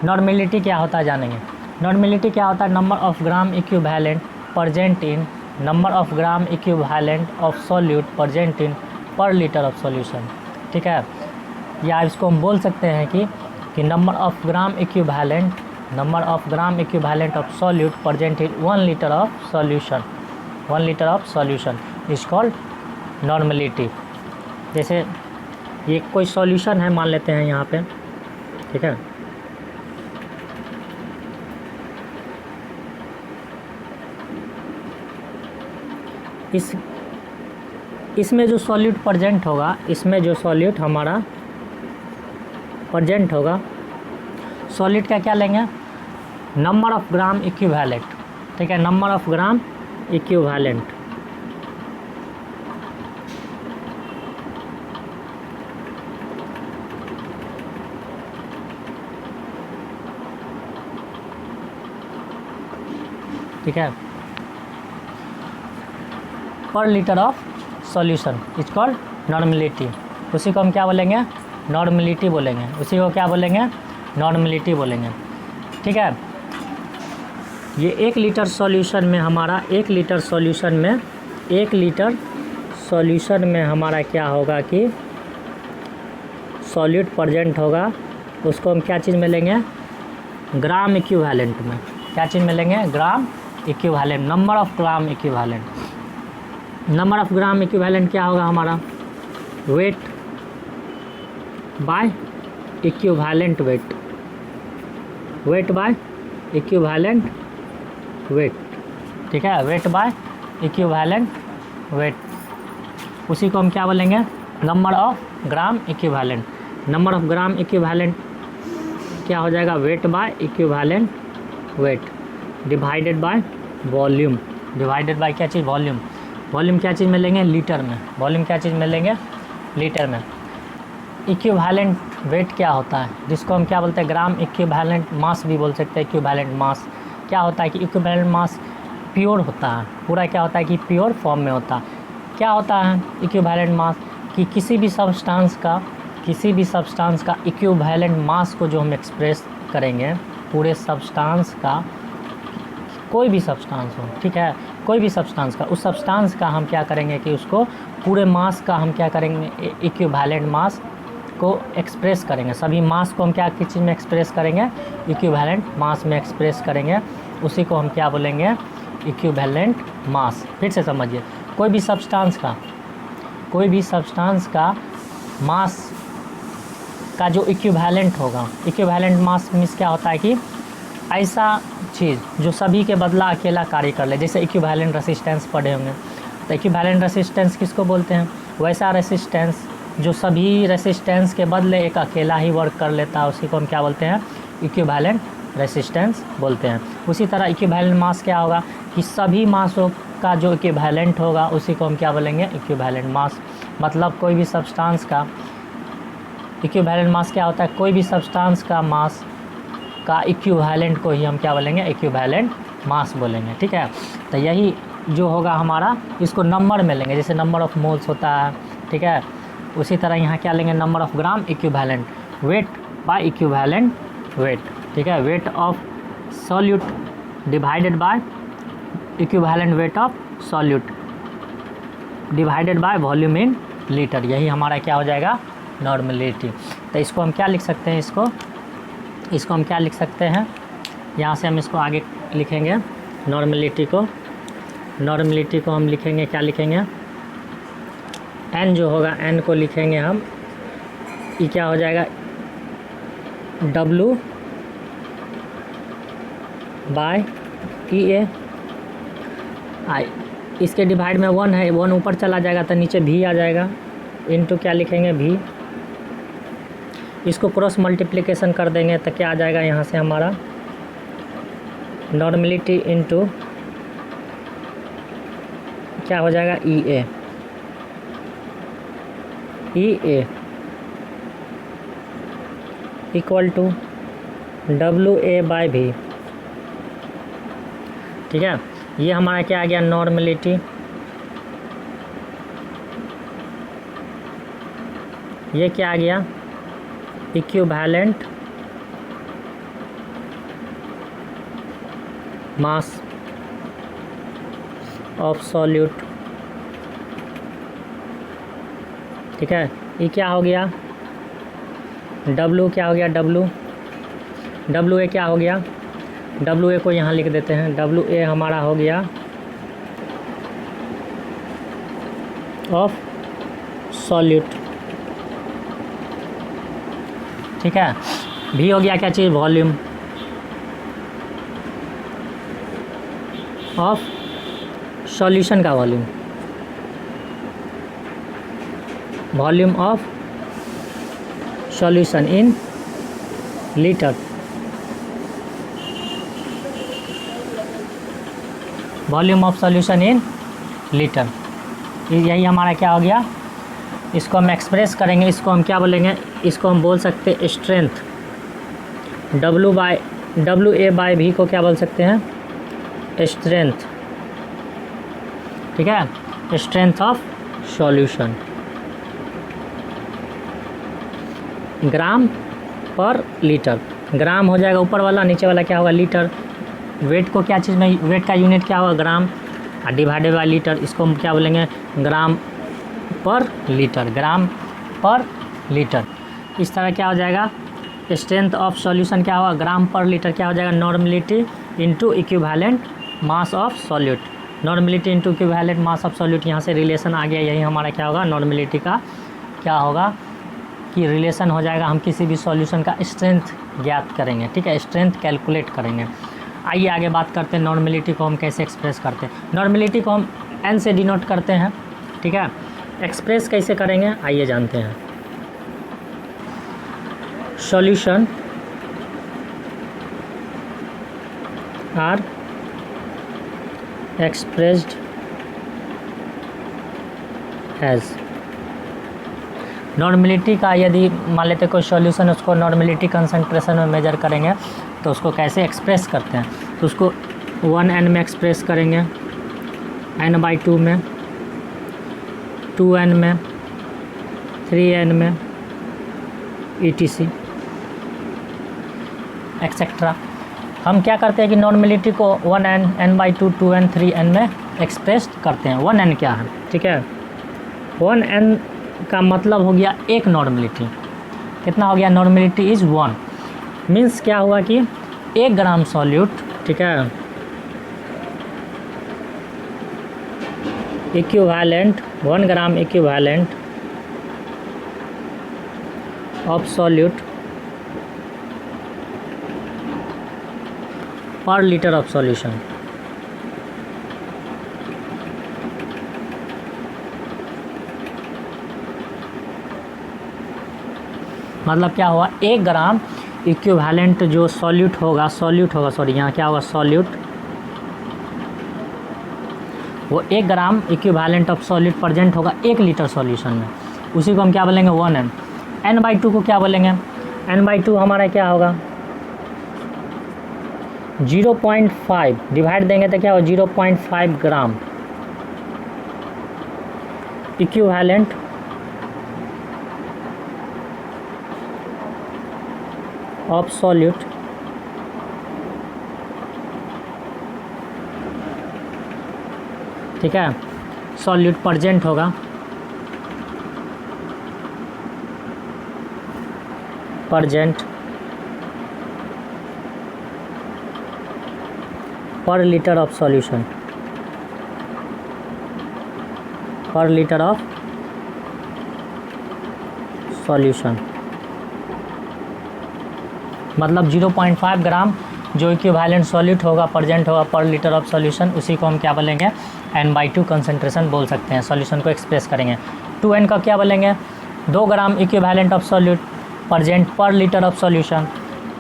Normality क्या होता है जानेंगे। नॉर्मेलिटी क्या होता है, number of gram equivalent present in number of gram equivalent of solute present in per litre of solution. ठीक है, या इसको हम बोल सकते हैं कि number of gram equivalent of solute present in 1 litre of solution is called normality. जैसे ये कोई सॉल्यूशन है मान लेते हैं यहाँ पे, ठीक है, इसमें जो सॉल्यूट प्रेजेंट होगा, इसमें जो सॉल्यूट हमारा प्रेजेंट होगा, सॉल्यूट का क्या लेंगे, नंबर ऑफ ग्राम इक्विवेलेंट। ठीक है, नंबर ऑफ ग्राम इक्विवेलेंट, ठीक है, पर litre of solution is called normality. उसी को हम क्या बोलेंगे, नॉर्मेलिटी बोलेंगे। उसी को क्या बोलेंगे, नॉर्मेलिटी बोलेंगे। ठीक है, ये 1 लीटर सॉल्यूशन में हमारा 1 लीटर सॉल्यूशन में हमारा क्या होगा कि सॉल्यूट प्रेजेंट होगा, उसको हम क्या चीज़ में लेंगे, ग्राम इक्विवेलेंट में। क्या चीज़ में लेंगे, gram equivalent, number of gram equivalent. Number of gram equivalent क्या होगा हमारा, weight by equivalent weight, weight by equivalent weight. ठीक है, वेट बाय इक्विवेलेंट वेट, उसी को हम क्या बोलेंगे, number of gram equivalent. Number of gram equivalent क्या हो जाएगा, weight by equivalent weight divided by volume. Divided by क्या चीज़, वॉल्यूम। वॉल्यूम क्या चीज़ में लेंगे, लीटर में। वॉल्यूम क्या चीज़ में लेंगे, लीटर में। इक्विवेलेंट वेट क्या होता है, जिसको हम क्या बोलते हैं, ग्राम इक्विवेलेंट मास भी बोल सकते हैं। इक्विवेलेंट मास क्या होता है कि इक्विवेलेंट मास प्योर होता है, पूरा क्या होता है कि प्योर फॉर्म में होता है। क्या होता है इक्विवेलेंट मास, कि किसी भी सब्सटेंस का इक्विवेलेंट मास को जो हम एक्सप्रेस करेंगे, पूरे सब्सटेंस का, कोई भी सब्सटेंस हो, ठीक है, कोई भी सब्सटेंस का, उस सब्सटेंस का हम क्या करेंगे कि उसको पूरे मास का हम क्या करेंगे, इक्विवेलेंट मास को एक्सप्रेस करेंगे। सभी मास को हम क्या किस चीज़ में एक्सप्रेस करेंगे, इक्विवेलेंट मास में एक्सप्रेस करेंगे। उसी को हम क्या बोलेंगे, इक्विवेलेंट मास। फिर से समझिए, कोई भी सब्सटेंस का मास का जो इक्विवेलेंट होगा, इक्विवेलेंट मास मीन्स क्या होता है कि ऐसा चीज़ जो सभी के बदला अकेला कार्य कर ले। जैसे इक्विवेलेंट रेसिस्टेंस पढ़े होंगे, तो इक्विवेलेंट रेसिस्टेंस किसको बोलते हैं, वैसा रेसिस्टेंस जो सभी रेसिस्टेंस के बदले एक अकेला ही वर्क कर लेता है, उसी को हम क्या बोलते हैं, इक्विवेलेंट रेसिस्टेंस बोलते हैं। उसी तरह इक्विवेलेंट मास क्या होगा कि सभी मासों का जो इक्विवेलेंट होगा, उसी को हम क्या बोलेंगे, इक्विवेलेंट मास। मतलब कोई भी सब्सटेंस का इक्विवेलेंट मास क्या होता है, कोई भी सब्सटेंस का मास का इक्विवेलेंट को ही हम क्या बोलेंगे, इक्विवेलेंट मास बोलेंगे। ठीक है, तो यही जो होगा हमारा, इसको नंबर में लेंगे, जैसे नंबर ऑफ मोल्स होता है। ठीक है, उसी तरह यहाँ क्या लेंगे, number of gram equivalent, weight by equivalent weight. ठीक है, weight of solute divided by equivalent weight of solute divided by volume in litre. यही हमारा क्या हो जाएगा, नॉर्मेलिटी। तो इसको हम क्या लिख सकते हैं, इसको हम क्या लिख सकते हैं, यहाँ से हम इसको आगे लिखेंगे, नॉर्मेलिटी को हम लिखेंगे, क्या लिखेंगे, n जो होगा, n को लिखेंगे हम, ये क्या हो जाएगा, W बाय EA। इसके डिवाइड में 1 है, 1 ऊपर चला जाएगा तो नीचे V आ जाएगा, इनटू क्या लिखेंगे, V। इसको क्रॉस मल्टीप्लिकेशन कर देंगे तो क्या आ जाएगा, यहाँ से हमारा नॉर्मेलिटी इनटू क्या हो जाएगा, EA equal to WA by V। ठीक है, ये हमारा क्या आ गया, नॉर्मेलिटी। ये क्या आ गया, इक्विवेलेंट मास ऑफ सॉल्यूट, ठीक है। ये क्या हो गया, W क्या हो गया, डब्लू ए क्या हो गया, डब्लू ए को यहाँ लिख देते हैं, डब्लू ए हमारा हो गया ऑफ सॉल्यूट, ठीक है। भी हो गया क्या चीज़, वॉल्यूम ऑफ सॉल्यूशन का volume, volume of solution in litre, volume of solution in litre. यही हमारा क्या हो गया, इसको हम एक्सप्रेस करेंगे, इसको हम क्या बोलेंगे, इसको हम बोल सकते हैं स्ट्रेंथ, डब्लू ए बाई भी को क्या बोल सकते हैं, स्ट्रेंथ, ठीक है, स्ट्रेंथ ऑफ सॉल्यूशन, ग्राम पर लीटर, ग्राम हो जाएगा ऊपर वाला, नीचे वाला क्या होगा, लीटर। वेट को क्या चीज़ में, वेट का यूनिट क्या होगा, ग्राम, और डिवाइडेड बाय लीटर, इसको हम क्या बोलेंगे, ग्राम पर लीटर, ग्राम पर लीटर। इस तरह क्या हो जाएगा, स्ट्रेंथ ऑफ सॉल्यूशन क्या होगा, ग्राम पर लीटर क्या हो जाएगा, normality into equivalent mass of solute, normality into equivalent mass of solute. यहाँ से रिलेशन आ गया, यही हमारा क्या होगा, नॉर्मलिटी का क्या होगा कि रिलेशन हो जाएगा, हम किसी भी सॉल्यूशन का स्ट्रेंथ ज्ञात करेंगे, ठीक है, स्ट्रेंथ कैलकुलेट करेंगे। आइए आगे बात करते हैं नॉर्मलिटी को हम कैसे एक्सप्रेस करते हैं। नॉर्मलिटी को हम n से डिनोट करते हैं, ठीक है। एक्सप्रेस कैसे करेंगे आइए जानते हैं। Solution are expressed as, normality का यदि मान लेते कोई सॉल्यूशन, उसको नॉर्मलिटी कंसंट्रेशन में मेजर करेंगे तो उसको कैसे एक्सप्रेस करते हैं, तो उसको 1n में एक्सप्रेस करेंगे, n/2 में, 2n में, 3n में, etc एक्सेट्रा। हम क्या करते हैं कि नॉर्मलिटी को 1n, n/2, 2n, 3n में एक्सप्रेस करते हैं। 1n क्या है, ठीक है, 1n का मतलब हो गया एक नॉर्मलिटी, कितना हो गया, नॉर्मलिटी इज़ 1, मीन्स क्या हुआ कि 1 ग्राम सॉल्यूट, ठीक है, equivalent 1 gram equivalent of solute per litre of solution, मतलब क्या हुआ, 1 ग्राम इक्विवेलेंट जो सॉल्यूट होगा, सॉरी यहाँ क्या होगा, सॉल्यूट, वो 1 ग्राम इक्विवेलेंट ऑफ सॉल्यूट प्रेजेंट होगा 1 लीटर सॉल्यूशन में, उसी को हम क्या बोलेंगे 1n। n/2 को क्या बोलेंगे, n/2 हमारा क्या होगा, 0.5 डिवाइड देंगे तो क्या होगा, 0.5 ग्राम इक्विवेलेंट ऑफ सॉल्यूट ठीक है, सॉल्यूट प्रेजेंट होगा पर लीटर ऑफ सॉल्यूशन, पर लीटर ऑफ सॉल्यूशन, मतलब 0.5 ग्राम जो इक्विवेलेंट सॉल्यूट होगा प्रेजेंट होगा पर लीटर ऑफ सॉल्यूशन, उसी को हम क्या बोलेंगे, n/2 कंसंट्रेशन बोल सकते हैं। सॉल्यूशन को एक्सप्रेस करेंगे। 2n का क्या बोलेंगे, 2 gram equivalent of solute present per litre of solution.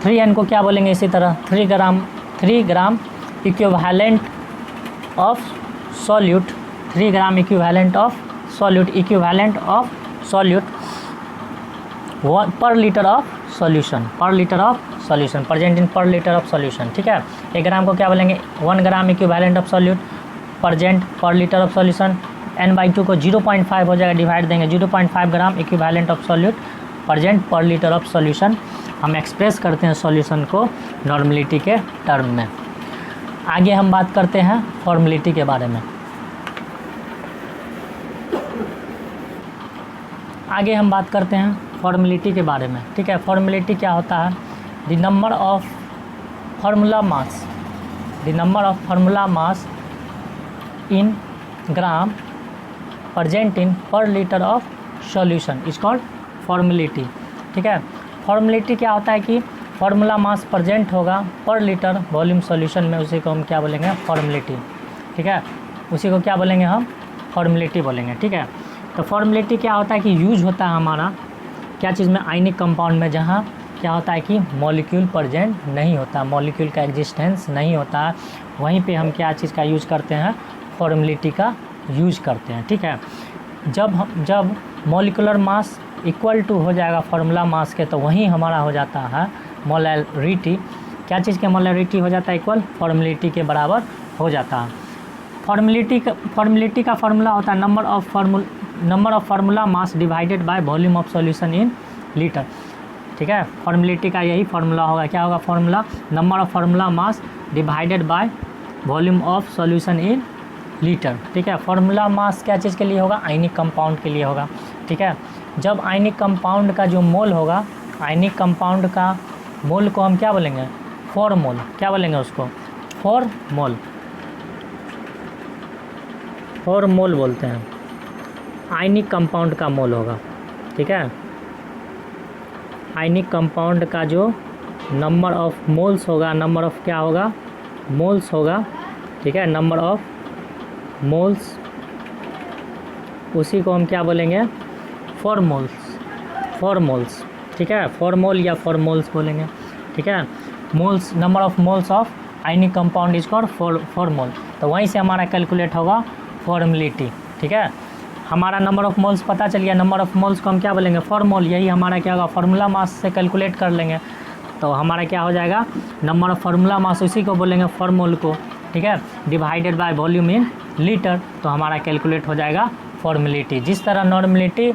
3n को क्या बोलेंगे, इसी तरह 3 gram equivalent of solute, 3 gram equivalent of solute per litre of solution, present in per litre of solution, ठीक है। 1 ग्राम को क्या बोलेंगे, 1 ग्राम equivalent of solute present per litre of solution. n/2 को 0.5 हो जाएगा, डिवाइड देंगे 0.5 ग्राम equivalent of solute present per litre of solution. हम एक्सप्रेस करते हैं सॉल्यूशन को नॉर्मलिटी के टर्म में। आगे हम बात करते हैं फॉर्मेलिटी के बारे में। आगे हम बात करते हैं फॉर्मेलिटी के बारे में, ठीक है। फॉर्मेलिटी क्या होता है? The number of formula mass, the number of formula mass in gram present in per litre of solution is called formality, ठीक है। फॉर्मेलिटी क्या होता है कि फार्मूला मास प्रेजेंट होगा पर लीटर वॉल्यूम सॉल्यूशन में, उसी को हम क्या बोलेंगे? फॉर्मेलिटी, ठीक है। उसी को क्या बोलेंगे हम? फॉर्मेलिटी बोलेंगे, ठीक है। तो फॉर्मेलिटी क्या होता है कि यूज होता है हमारा क्या चीज़ में? आयनिक कंपाउंड में, जहाँ क्या होता है कि मॉलिक्यूल प्रेजेंट नहीं होता, मॉलिक्यूल का एग्जिस्टेंस नहीं होता है, वहीं पे हम क्या चीज़ का यूज़ करते हैं? फॉर्मेलिटी का यूज करते हैं, ठीक है। जब मॉलिकुलर मास इक्वल टू हो जाएगा फार्मूला मास के, तो वहीं हमारा हो जाता है मोलैरिटी। क्या चीज़ के मोलैरिटी हो जाता है? इक्वल फॉर्मेलिटी के बराबर हो जाता है। फॉर्मेलिटी का फार्मूला होता है number of formula mass divided by volume of solution in litre, ठीक है। फॉर्मेलिटी का यही फार्मूला होगा। क्या होगा formula? Number of formula mass divided by volume of solution in litre, ठीक है। फार्मूला मास क्या चीज़ के लिए होगा? आयनिक कंपाउंड के लिए होगा, ठीक है। जब आयनिक कंपाउंड का जो मोल होगा, आयनिक कंपाउंड का मोल को हम क्या बोलेंगे? 4 मोल। क्या बोलेंगे उसको? 4 मोल, 4 मोल बोलते हैं। आयनिक कंपाउंड का मोल होगा, ठीक है। आयनिक कंपाउंड का जो नंबर ऑफ मोल्स होगा, नंबर ऑफ क्या होगा? मोल्स होगा, ठीक है। नंबर ऑफ मोल्स, उसी को हम क्या बोलेंगे? 4 मोल्स, 4 मोल्स, ठीक है। 4 मोल या 4 मोल्स बोलेंगे, ठीक है। Moles, number of moles of ionic compound is called 4 मोल। तो वहीं से हमारा कैलकुलेट होगा फॉर्मेलिटी, ठीक है। हमारा नंबर ऑफ मोल्स पता चल गया, नंबर ऑफ मोल्स को हम क्या बोलेंगे? 4 मोल। यही हमारा क्या होगा? फार्मूला मास से कैलकुलेट कर लेंगे, तो हमारा क्या हो जाएगा? नंबर ऑफ फार्मूला मास, उसी को बोलेंगे 4 मोल को, ठीक है, divided by volume in litre, तो हमारा कैलकुलेट हो जाएगा फॉर्मेलिटी। जिस तरह नॉर्मलिटी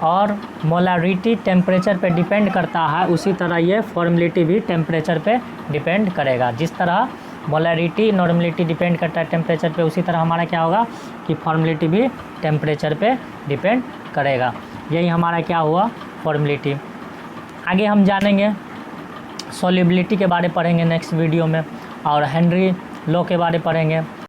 और मोलैरिटी टेम्परेचर पे डिपेंड करता है, उसी तरह ये फॉर्मेलिटी भी टेम्परेचर पे डिपेंड करेगा। जिस तरह मोलैरिटी नॉर्मलिटी डिपेंड करता है टेम्परेचर पे, उसी तरह हमारा क्या होगा कि फॉर्मेलिटी भी टेम्परेचर पे डिपेंड करेगा। यही हमारा क्या हुआ? फॉर्मेलिटी। आगे हम जानेंगे सॉल्युबिलिटी के बारे पढ़ेंगे नेक्स्ट वीडियो में, और हेनरी लॉ के बारे पढ़ेंगे।